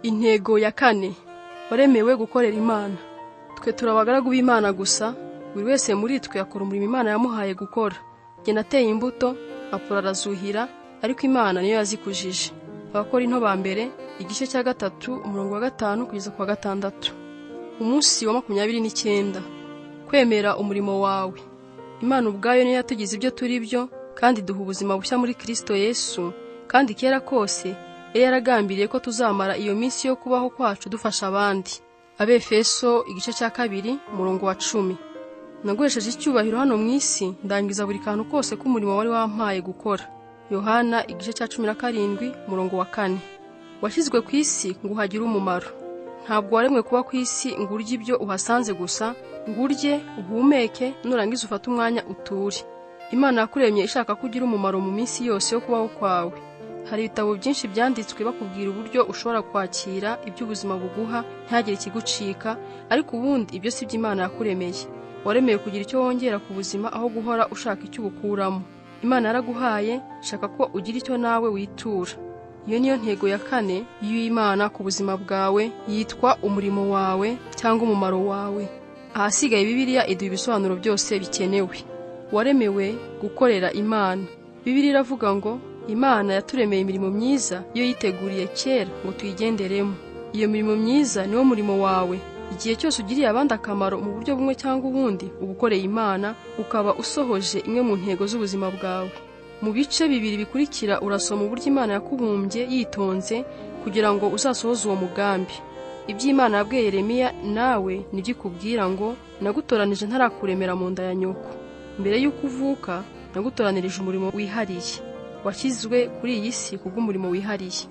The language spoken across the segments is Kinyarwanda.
Intego ya kane, waremewe gukorera Imana. Twe turabagaragu b'Imana gusa, buri wese muri twe akora umurimo Imana yamuhaye gukora. Jye nateye imbuto, Apolo arazuhira, ariko Imana niyo yazikujije. Abakorinto ba mbere, igice cya 3, umurongo wa 5 kugeza ku wa 6. Umunsi wa 29. Kwemera umurimo wawe. Imana ubwayo niyo yatugize ibyo turi byo, kandi duha ubuzima bushya muri Kristo Yesu, kandi kera kose yaragambiriye ko tuzamara iyo minsi yo kubaho kwacu dufasha abandi. Abefeso igice cya 2, umurongo wa 10. Naguresheje icyubahiro hano mu isi, ndangiza buri kantu kose k'umurimo wari wampaye gukora. Yohana igice cya 17, umurongo wa 4. Washyizwe ku isi ngo uhagire umumaro. Ntabwo waremwe kuba ku isi ngo urye ibyo uhasanze gusa, ngo urye, uhumeke, nurangiza ufate umwanya uture. Imana yakuremye ishaka kugira umumaro mu minsi yose yo kubaho kwawe. Hari ibitabo byinshi byanditswe bakubwira uburyo ushobora kwakira iby'ubuzima buguha ntihagire ikigucika, ariko ubundi ibyo si by'Imana yakuremeye. Waremeye kugira icyo wongera ku buzima aho guhora ushaka icyo ubukuramo. Imana yaraguhaye, shaka ko ugira icyo nawe witura. Iyo niyo ntego ya kane y'Imana ku buzima bwawe, yitwa umurimo wawe cyangwa umumaro wawe. Ahasigaye Bibiliya iduha ibisobanuro byose bikenewe. Waremewe gukorera Imana. Bibiliya iravuga ngo Imana yaturemeye imirimo myiza yo yiteguriye kera ngo tuyigenderemo. Iyo mirimo myiza niwo murimo wawe. Igihe cyose ugiriye abandi akamaro mu buryo bumwe cyangwa ubundi, ubukoreye Imana, ukaba usohoje imwe mu ntego z'ubuzima bwawe. Mu bice bibiri bikurikira urasoma uburyo Imana yakubumbye yitonze kugira ngo uzasohoze uwo mugambi. Iby'Imana yabwiye Yeremiya nawe nibyo ikubwira ngo nagutoranije ntarakuremera mu nda ya nyoko. Mbere y'uko uvuka nagutoranirije umurimo wihariye. Washyizwe kuri iyi si kubw'umurimo wihariye.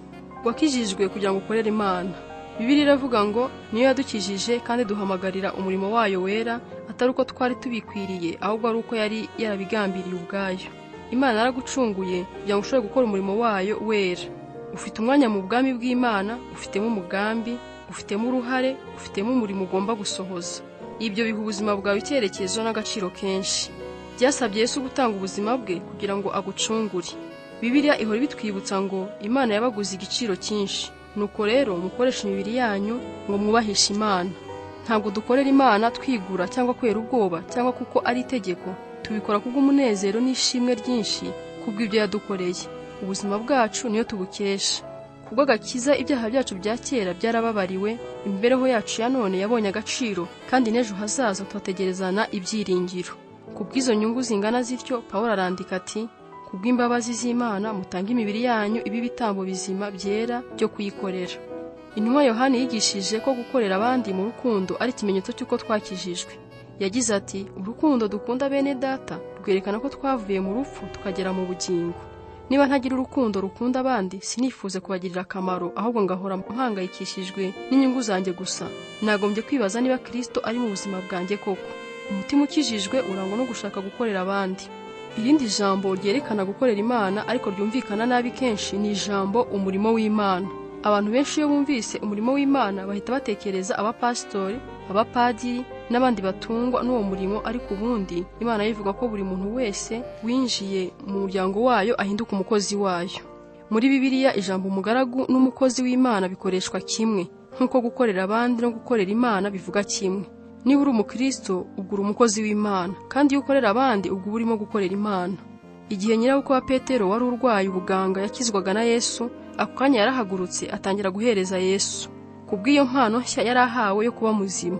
Wakijijwe kugira ngo ukorere Imana. Bibiliya iravuga ngo niyo yadukijije kandi duhamagarira umurimo wayo wera, atari uko twari tubikwiriye, ahubwo ari uko yari yarabigambiriye ubwayo. Imana yaragucunguye kugira ngo ushobore gukora umurimo wayo wera. Ufite umwanya mu bwami bw'Imana, ufitemo umugambi, ufitemo uruhare, ufitemo umurimo ugomba gusohoza. Ibyo biha ubuzima bwawe icyerekezo n'agaciro kenshi. Byasabye Yesu gutanga ubuzima bwe kugira ngo agucungure. Bibiliya ihora bitwibutsa ngo Imana yabaguze igiciro cyinshi. Nuko rero mukoresha imibiri yanyu ngo mwubahishe Imana. Ntabwo dukorera Imana twigura cyangwa kwera ubwoba cyangwa kuko ari itegeko. Tubikora kubw'umunezero n'ishimwe ryinshi kubw'ibyo yadukoreye. Ubuzima bwacu niyo tubukesha. Kubw'agakiza ibyaha byacu bya kera byarababariwe, imibereho yacu ya none yabonye agaciro, kandi n'ejo hazaza twategerezana ibyiringiro. Kubw'izo nyungu zingana zityo, Pawulo arandika ati: kubw'imbabazi z'Imana mutange imibiri yanyu ibi bitambo bizima byera byo kuyikorera. Intumwa Yohana yigishije ko gukorera abandi mu rukundo ari ikimenyetso cy'uko twakijijwe. Yagize ati: urukundo dukunda bene data rwerekana ko twavuye mu rupfu tukagera mu bugingo. Niba ntagira urukundo rukunda abandi, sinifuze kubagirira akamaro, ahubwo ngahora mpangayikishijwe n'inyungu zanjye gusa. Nagombye kwibaza niba Kristo ari mu buzima bwanjye koko. Umutima ukijijwe urangwa no gushaka gukorera abandi. Irindi jambo ryerekana gukorera Imana ariko ryumvikana nabi kenshi ni ijambo umurimo w'Imana. Abantu benshi iyo bumvise umurimo w'Imana bahita batekereza abapastori, abapadiri n'abandi batungwa n'uwo murimo, ariko ubundi Imana yivuga ko buri muntu wese winjiye mu muryango wayo ahinduka umukozi wayo. Muri Bibiliya ijambo umugaragu n'umukozi w'Imana bikoreshwa kimwe, nk'uko gukorera abandi no gukorera Imana bivuga kimwe. Niba uri umukristo ubwo uri umukozi w'Imana, kandi iyo ukorera abandi ubwo urimo gukorera Imana. Igihe nyirabukwe wa Petero wari urwaye ubuganga yakizwaga na Yesu, ako kanya yarahagurutse atangira guhereza Yesu. Kubw'iyo mpano nshya yari ahawe yo kuba muzima.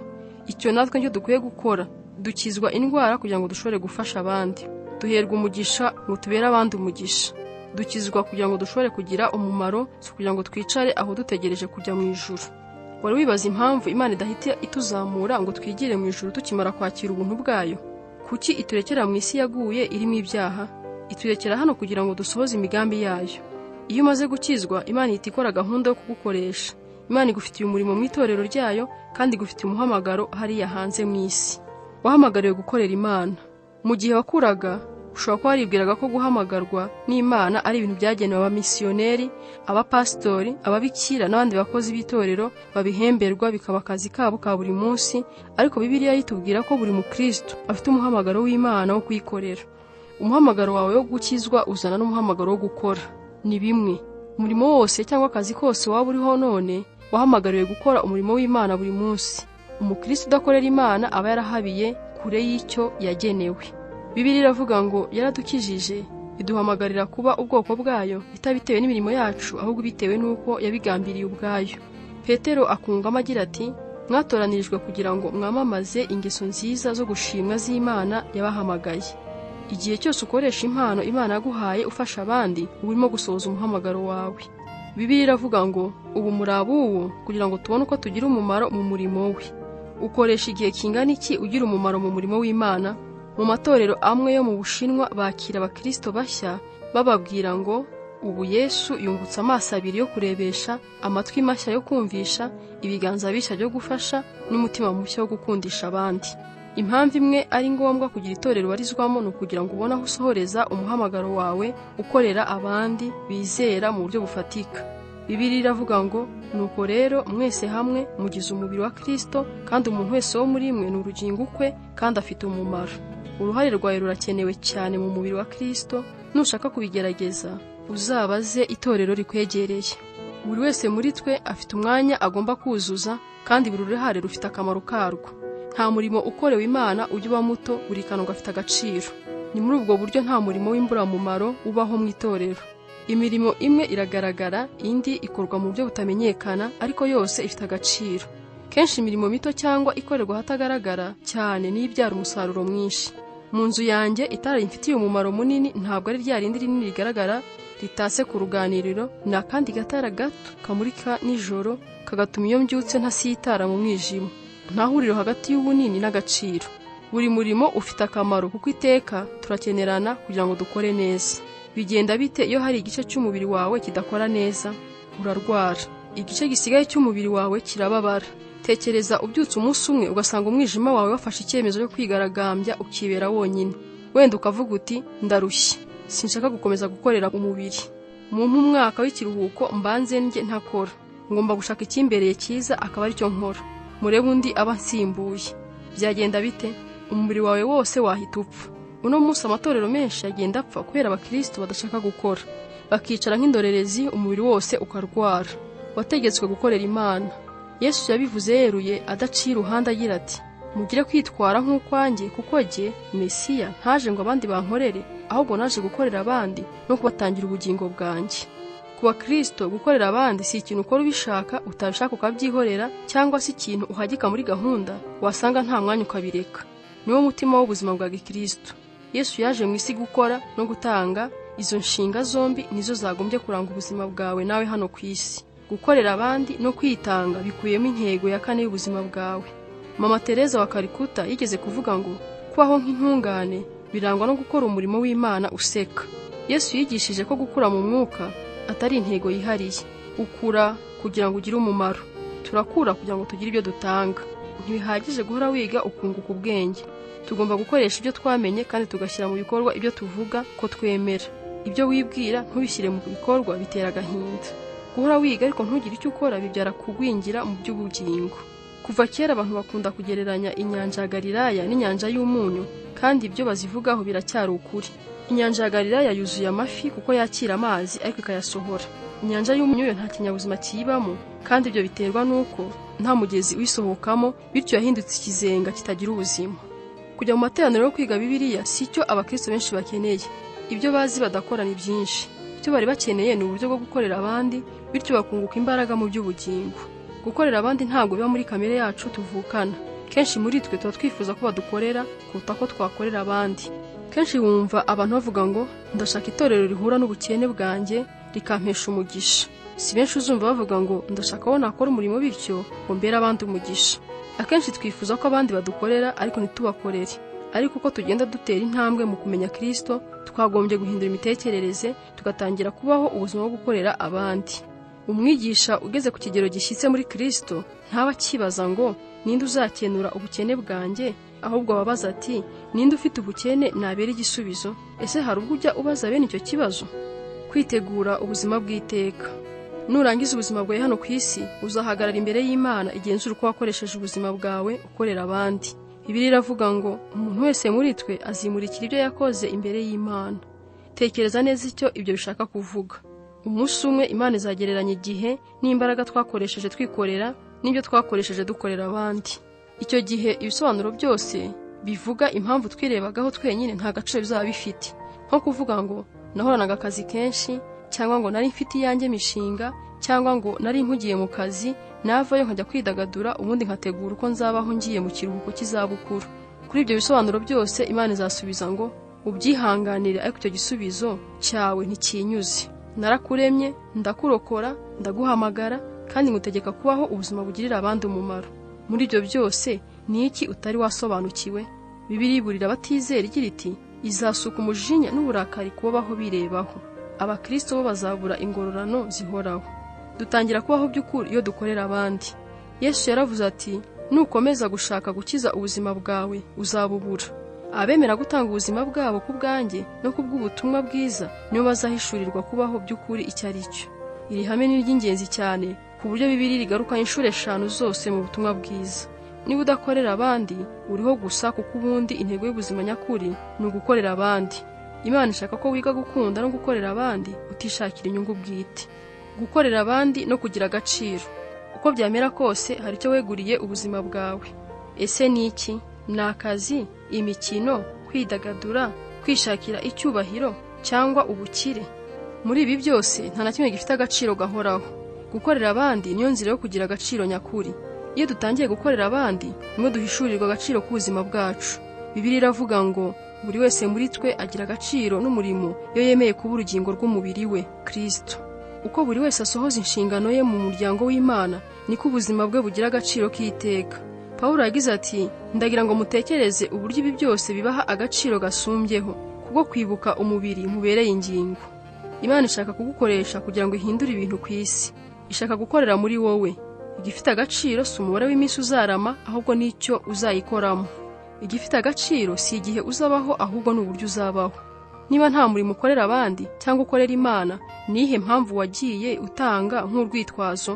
Icyo natwe nicyo dukwiye gukora. Dukizwa indwara kugira ngo dushobore gufasha abandi. Duherwa umugisha ngo tubere abandi umugisha. Dukizwa kugira ngo dushobore kugira umumaro, si kugira ngo twicare aho dutegereje kujya mu ijuru. Wari wibaza impamvu Imana idahita ituzamura ngo twigire mu ijuru tukimara kwakira ubuntu bwayo? Kuki iturekera mu isi yaguye irimo ibyaha? Iturekera hano kugira ngo dusohoze imigambi yayo. Iyo umaze gukizwa, Imana ihita ikora gahunda yo kugukoresha. Imana igufitiye umurimo mu itorero ryayo, kandi igufitiye umuhamagaro hariya hanze mu isi. Wahamagariwe gukorera Imana. Mu gihe wakuraga, ushobora kuba waribwiraga ko guhamagarwa n'Imana ari ibintu byagenewe abamisiyoneri, abapastori, ababikira n'abandi bakozi b'itorero babihemberwa bikaba akazi kabo ka buri munsi, ariko Bibiliya yitubwira ko buri mukristo afite umuhamagaro w'Imana wo kuyikorera. Umuhamagaro wawe wo gukizwa uzana n'umuhamagaro wo gukora. Ni bimwe. Umurimo wose cyangwa akazi kose waba uriho none wahamagariwe gukora umurimo w'Imana buri munsi. Umukristo udakorera Imana aba yarahabiye kure y'icyo yagenewe. Bibiliya iravuga ngo yaradukijije, iduhamagarira kuba ubwoko bwayo, bitabitewe n'imirimo yacu, ahubwo bitewe n'uko yabigambiriye ubwayo. Petero akungamo agira ati, mwatoranirijwe kugira ngo mwamamaze ingeso nziza zo gushimwa z'Imana yabahamagaye. Igihe cyose ukoresha impano Imana yaguhaye ufasha abandi, urimo gusohoza umuhamagaro wawe. Bibiliya iravuga ngo ubu muri abuwo kugira ngo tubone uko tugira umumaro mu murimo we. Ukoresha igihe kingana iki ugira umumaro mu murimo w'Imana? Mu matorero amwe yo mu Bushinwa bakira abakristo bashya bababwira ngo ubu Yesu yungutse amaso abiri yo kurebesha, amatwi mashya yo kumvisha, ibiganza bishya byo gufasha, n'umutima mushya wo gukundisha abandi. Impamvu imwe ari ngombwa kugira itorero warizwamo ni ukugira ngo ubone aho usohoreza umuhamagaro wawe ukorera abandi bizera mu buryo bufatika. Bibiliya iravuga ngo nuko rero mwese hamwe mugize umubiri wa Kristo, kandi umuntu wese wo muri mwe ni urugingo ukwe kandi afite umumaro. Uruhare rwawe rurakenewe cyane mu mubiri wa Kristo. Nushaka kubigerageza uzabaze itorero rikwegereye. Buri wese muri twe afite umwanya agomba kuzuza, kandi buri ruhare rufite akamaro karwo. Nta murimo ukorewe Imana ujya uba muto, buri kantu gafite agaciro. Ni muri ubwo buryo nta murimo w'imburamumaro ubaho mu itorero. Imirimo imwe iragaragara, indi ikorwa mu buryo butamenyekana, ariko yose ifite agaciro. Kenshi imirimo mito cyangwa ikorerwa hatagaragara cyane ni ibyara umusaruro mwinshi. Mu nzu yanjye itara rimfitiye umumaro munini ntabwo ari rya rindi rinini rigaragara ritase ku ruganiriro, ni akandi gatara gato kamurika nijoro kagatuma iyo mbyutse ntasitara mu mwijima. Nta huriro hagati y'ubunini n'agaciro. Buri murimo ufite akamaro kuko iteka turakenerana kugira ngo dukore neza. Bigenda bite iyo hari igice cy'umubiri wawe kidakora neza? Urarwara. Igice gisigaye cy'umubiri wawe kirababara. Tekereza ubyutse umunsi umwe ugasanga umwijima wawe wafashe icyemezo cyo kwigaragambya ukibera wonyine. Wenda ukavuga uti ndarushye, sinshaka gukomeza gukorera umubiri. Mu mwaka w'ikiruhuko mbanze njye ntakora. Ngomba gushaka ikimbereye cyiza akaba ari cyo nkora. Murebe undi aba nsimbuye. Byagenda bite? Umubiri wawe wose wahita upfa. Uno munsi amatorero menshi agenda apfa kubera abakristo badashaka gukora. Bakicara nk'indorerezi, umubiri wose ukarwara. Wategetswe gukorera Imana. Yesu yabivuze yeruye adaciye iruhande agira ati, mugire kwitwara nk'ukwanjye, kuko jye Mesiya ntaje ngo abandi bankorere, ahubwo naje gukorera abandi no kubatangira ubugingo bwanjye. Ku bakristo gukorera abandi si ikintu ukora ubishaka, utabishaka ukabyihorera, cyangwa si ikintu uhagika muri gahunda wasanga nta mwanya ukabireka. Niwo mutima w'ubuzima bwa Gikristo. Yesu yaje mu isi gukora no gutanga. Izo nshinga zombi nizo zagombye kuranga ubuzima bwawe nawe hano ku isi. Gukorera abandi no kwitanga bikuyemo intego ya kane y'ubuzima bwawe. Mama Teresa wa Calcutta yigeze kuvuga ngo kubaho nk'intungane birangwa no gukora umurimo w'Imana useka. Yesu yigishije ko gukura mu mwuka atari intego yihariye. Ukura kugira ngo ugire umumaro. Turakura kugira ngo tugire ibyo dutanga. Ntibihagije guhora wiga ukunguka ubwenge. Tugomba gukoresha ibyo twamenye kandi tugashyira mu bikorwa ibyo tuvuga ko twemera. Ibyo wibwira ntubishyire mu bikorwa bitera agahinda. Guhora wiga ariko ntugire icyo ukora bibyara kugwingira mu by'ubugingo. Kuva kera abantu bakunda kugereranya inyanja ya Galilaya n'inyanja y'umunyu, kandi ibyo bazivugaho biracyari ukuri. Inyanja ya Galilaya yuzuye amafi kuko yakira amazi ariko ikayasohora. Inyanja y'umunyu yo nta kinyabuzima kiyibamo, kandi ibyo biterwa nuko nta mugezi uyisohokamo, bityo yahindutse ikizenga kitagira ubuzima. Kujya mu materaniro yo kwiga Bibiliya si cyo abakristo benshi bakeneye. Ibyo bazi badakora ni byinshi. Icyo bari bakeneye ni uburyo bwo gukorera abandi, bityo bakunguka imbaraga mu by'ubugingo. Gukorera abandi ntabwo biba muri kamere yacu tuvukana. Kenshi muri twe tuba twifuza ko badukorera kuruta ko twakorera abandi. Kenshi wumva abantu bavuga ngo ndashaka itorero rihura n'ubukene bwanjye rikampesha umugisha. Si benshi uzumva bavuga ngo ndashaka ko nakora umurimo bityo ngo mbere abandi umugisha. Akenshi twifuza ko abandi badukorera ariko ntitubakorere. Ariko uko tugenda dutera intambwe mu kumenya Kristo, twagombye guhindura imitekerereze tugatangira kubaho ubuzima bwo gukorera abandi. Umwigisha ugeze ku kigero gishyitse muri Kristo ntaba akibaza ngo ninde uzakenura ubukene bwanjye, ahubwo ababaza ati ninde ufite ubukene nabera igisubizo. Ese hari ubwo ujya ubaza bene icyo kibazo? Kwitegura ubuzima bw'iteka. Nurangiza ubuzima bwawe hano ku isi, uzahagarara imbere y'Imana igenzura uko wakoresheje ubuzima bwawe ukorera abandi. Bibiliya iravuga ngo umuntu wese muri twe azimurikira ibyo yakoze imbere y'Imana. Tekereza neza icyo ibyo bishaka kuvuga. umunsi umwe Imana izagereranya igihe n'imbaraga twakoresheje twikorera n'ibyo twakoresheje dukorera abandi. Icyo gihe ibisobanuro byose bivuga impamvu twirebagaho twenyine nta gaciro bizaba bifite, nko kuvuga ngo nahoranaga akazi kenshi, cyangwa ngo nari mfite iyanjye mishinga, cyangwa ngo nari mpugiye mu kazi navayo nkajya kwidagadura ubundi nkategura uko nzabaho ngiye mu kiruhuko cy'izabukuru. Kuri ibyo bisobanuro byose Imana izasubiza ngo ubyihanganire, ariko icyo gisubizo cyawe ntikinyuze. Narakuremye, ndakurokora, ndaguhamagara kandi ngutegeka kubaho ubuzima bugirira abandi umumaro. Muri ibyo byose ni iki utari wasobanukiwe? Bibiliya iburira abatizera igira iti izasuka umujinya n'uburakari kubaho birebaho. Abakristo bo bazabura ingororano zihoraho. Dutangira kubaho by'ukuri iyo dukorera abandi. Yesu yaravuze ati nukomeza gushaka gukiza ubuzima bwawe uzabubura. Abemera gutanga ubuzima bwabo ku bwanjye no ku bw'ubutumwa bwiza nibo bazahishurirwa kubaho by'ukuri icyo ari cyo. Iri hame ni iry'ingenzi cyane ku buryo Bibiliya rigaruka inshuro 5 zose mu butumwa bwiza. Niba udakorera abandi uriho gusa, kuko ubundi intego y'ubuzima nyakuri ni ugukorera abandi. Imana ishaka ko wiga gukunda no gukorera abandi utishakira inyungu bwite. Gukorera abandi no kugira agaciro. Uko byamera kose hari icyo weguriye ubuzima bwawe. Ese ni iki? Ni akazi, imikino, kwidagadura, kwishakira icyubahiro cyangwa ubukire? Muri ibi byose nta na kimwe gifite agaciro gahoraho. Gukorera abandi niyo nzira yo kugira agaciro nyakuri. Iyo dutangiye gukorera abandi nimwe duhishurirwa agaciro k'ubuzima bwacu. Bibiliya iravuga ngo buri wese muri twe agira agaciro n'umurimo iyo yemeye kuba urugingo rw'umubiri we, Kristo. Uko buri wese asohoza inshingano ye mu muryango w'Imana niko ubuzima bwe bugira agaciro k'iteka. Pawulo yagize ati ndagira ngo mutekereze uburyo ibi byose bibaha agaciro gasumbyeho kubwo kwibuka umubiri mubereye ingingo. Imana ishaka kugukoresha kugira ngo ihindure ibintu ku isi. Ishaka gukorera muri wowe. Igifite agaciro si umubare w'iminsi uzarama, ahubwo n'icyo uzayikoramo. Igifite agaciro si igihe uzabaho, ahubwo n'uburyo uzabaho. Niba nta murimo ukorera abandi cyangwa ukorera Imana, nihe mpamvu wagiye utanga nk'urwitwazo?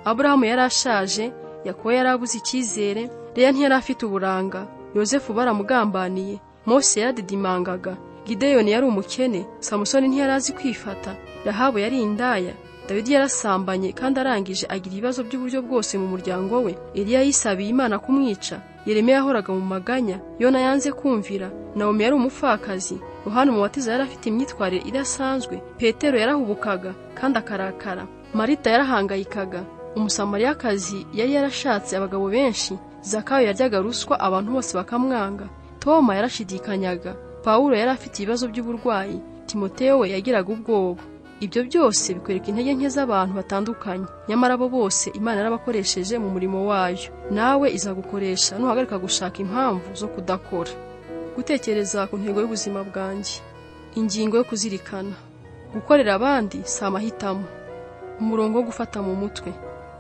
Aburahamu yari ashaje, Yakobo yari abuze icyizere, Leya ntiyari afite uburanga, Yosefu baramugambaniye, Mose yaradidimangaga, Gideyoni yari umukene, Samusoni ntiyari azi kwifata, Rahabu yari indaya, Dawidi yarasambanye kandi arangije agira ibibazo by'uburyo bwose mu muryango we. Eliya yisabiye Imana kumwica, Yeremiya yahoraga mu maganya, Yona yanze kumvira, Nawomi yari umupfakazi, Yohana Umubatiza yari afite imyitwarire idasanzwe, Petero yarahubukaga kandi akarakara, Marita yarahangayikaga, Umusamariyakazi yari yarashatse abagabo benshi, Zakayo yaryaga ruswa abantu bose bakamwanga, Toma yarashidikanyaga, Pawulo yari afite ibibazo by'uburwayi, Timoteyo we yagiraga ubwoba. Ibyo byose bikwereka intege nke z'abantu batandukanye, nyamara abo bose Imana yarabakoresheje mu murimo wayo. Nawe izagukoresha nuhagarika gushaka impamvu zo kudakora. Gutekereza ku ntego y'ubuzima bwanjye. Ingingo yo kuzirikana. Gukorera abandi si amahitamo. Umurongo wo gufata mu mutwe.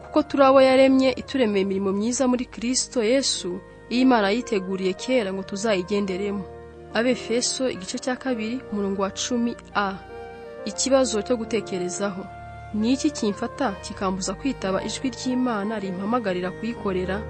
Kuko turi abo yaremye ituremeye imirimo myiza muri Kristo Yesu, Imana yiteguriye kera ngo tuzayigenderemo. Abefeso igice cya 2 umurongo wa 10a. Ikibazo cyo gutekerezaho. Ni iki kimfata kikambuza kwitaba ijwi ry'Imana rimpamagarira kuyikorera?